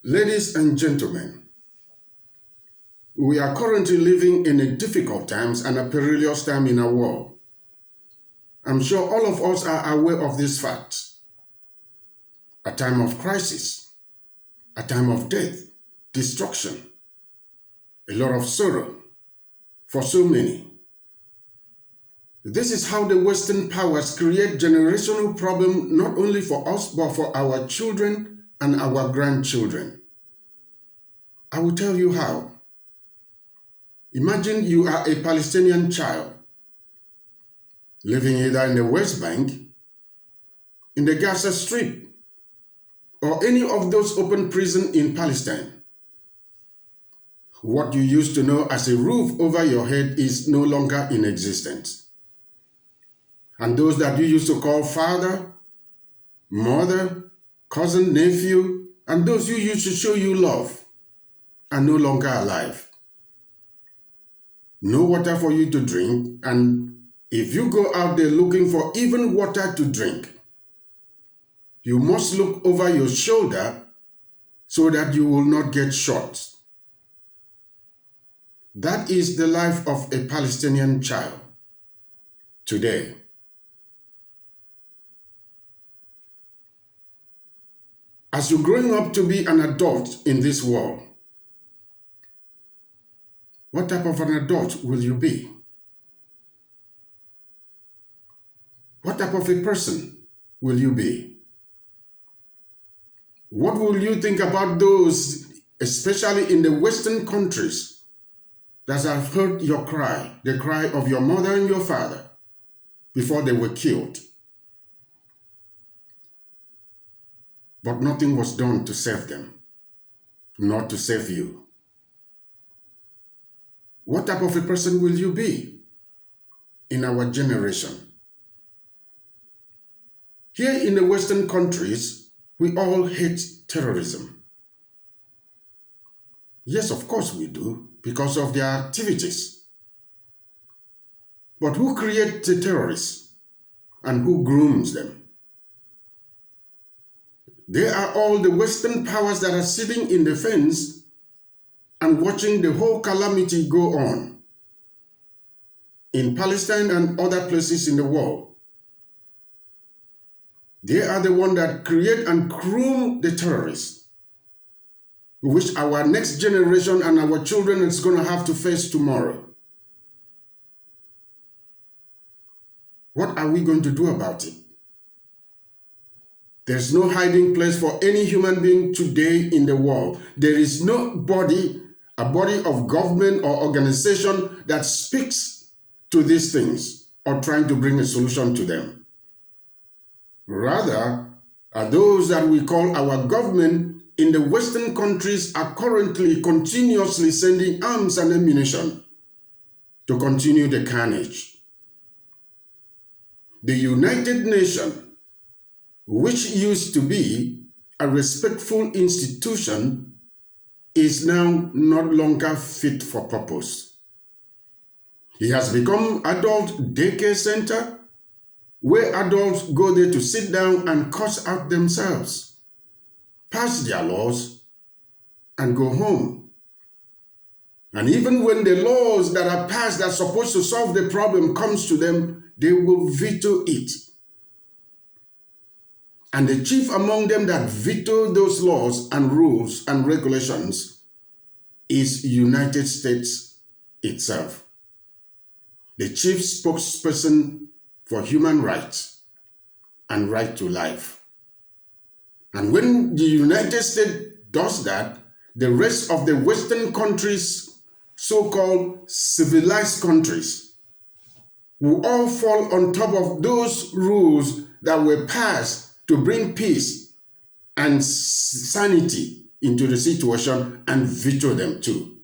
Ladies and gentlemen, we are currently living in a difficult times and a perilous time in our world. I'm sure all of us are aware of this fact. A time of crisis, a time of death, destruction, a lot of sorrow for so many. This is how the Western powers create generational problem not only for us but for our children and our grandchildren. I will tell you how. Imagine you are a Palestinian child living either in the West Bank, in the Gaza Strip, or any of those open prisons in Palestine. What you used to know as a roof over your head is no longer in existence. And those that you used to call father, mother, cousin, nephew, and those who used to show you love are no longer alive. No water for you to drink, and if you go out there looking for even water to drink, you must look over your shoulder so that you will not get shot. That is the life of a Palestinian child today. As you're growing up to be an adult in this world, what type of an adult will you be? What type of a person will you be? What will you think about those, especially in the Western countries, that have heard your cry, the cry of your mother and your father before they were killed? But nothing was done to save them, not to save you. What type of a person will you be in our generation? Here in the Western countries, we all hate terrorism. Yes, of course we do, because of their activities. But who creates the terrorists and who grooms them? They are all the Western powers that are sitting in the fence and watching the whole calamity go on in Palestine and other places in the world. They are the ones that create and groom the terrorists, which our next generation and our children is going to have to face tomorrow. What are we going to do about it? There's no hiding place for any human being today in the world. There is no body, a body of government or organization that speaks to these things or trying to bring a solution to them. Rather, are those that we call our government in the Western countries are currently continuously sending arms and ammunition to continue the carnage. The United Nations, which used to be a respectful institution, is now no longer fit for purpose. It has become adult daycare center where adults go there to sit down and curse out themselves, pass their laws, and go home. And even when the laws that are passed that are supposed to solve the problem comes to them, they will veto it. And the chief among them that veto those laws and rules and regulations is United States itself. The chief spokesperson for human rights and right to life. And when the United States does that, the rest of the Western countries, so-called civilized countries, will all fall on top of those rules that were passed to bring peace and sanity into the situation and veto them too.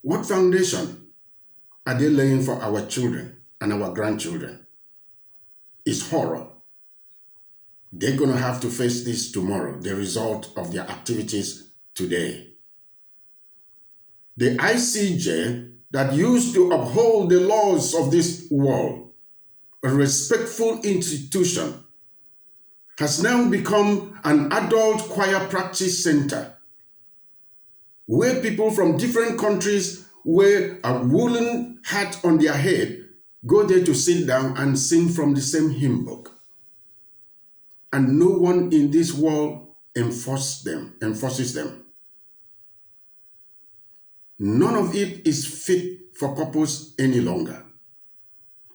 What foundation are they laying for our children and our grandchildren? It's horror. They're going to have to face this tomorrow, the result of their activities today. The ICJ that used to uphold the laws of this world, a respectful institution, has now become an adult choir practice center where people from different countries wear a woolen hat on their head, go there to sit down and sing from the same hymn book. And no one in this world enforces them. None of it is fit for purpose any longer.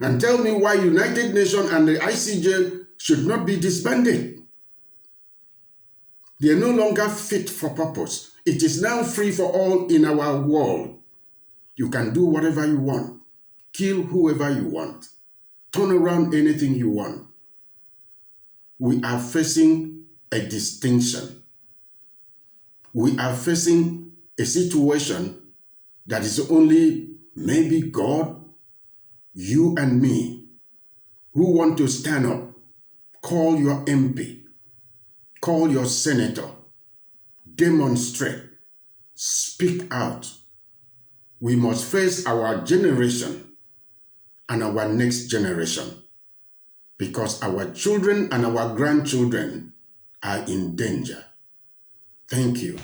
And tell me why United Nations and the ICJ should not be disbanded. They are no longer fit for purpose. It is now free for all in our world. You can do whatever you want, kill whoever you want, turn around anything you want. We are facing a distinction. We are facing a situation that is only maybe God, you and me, who want to stand up, call your MP, call your senator, demonstrate, speak out. We must face our generation and our next generation because our children and our grandchildren are in danger. Thank you.